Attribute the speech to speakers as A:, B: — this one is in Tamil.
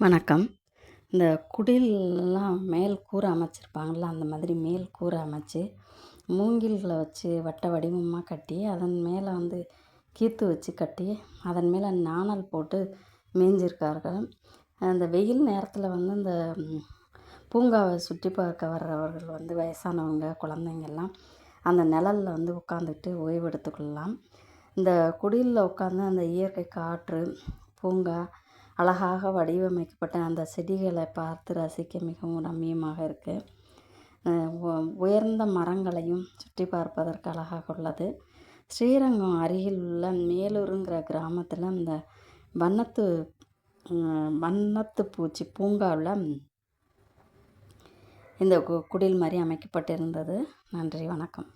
A: வணக்கம். இந்த குடில்லாம் மேல் கூரை அமைச்சிருப்பாங்கள்ல, அந்த மாதிரி மேல் கூரை அமைச்சு, மூங்கில்கள வச்சு வட்ட வடிவமா கட்டி, அதன் மேலே கீத்து வச்சு கட்டி, அதன் மேலே நாணல் போட்டு மேய்ஞ்சிருக்கார்கள். அந்த வெயில் நேரத்தில் இந்த பூங்காவை சுற்றி பார்க்க வர்றவர்கள் வயசானவங்க, குழந்தைங்கள்லாம் அந்த நிழல்ல உட்காந்துட்டு ஓய்வு எடுத்துக்கொள்ளலாம். இந்த குடிலில் உட்காந்து அந்த இயற்கை காற்று, பூங்கா அழகாக வடிவமைக்கப்பட்ட அந்த செடிகளை பார்த்து ரசிக்க மிகவும் ரம்மியமாக இருக்குது. உயர்ந்த மரங்களையும் சுற்றி பார்ப்பதற்கு அழகாக உள்ளது. ஸ்ரீரங்கம் அருகில் உள்ள மேலூருங்கிற கிராமத்தில் இந்த வண்ணத்து வண்ணத்து பூச்சி பூங்காவில் இந்த குடில் மாதிரி அமைக்கப்பட்டிருந்தது. நன்றி, வணக்கம்.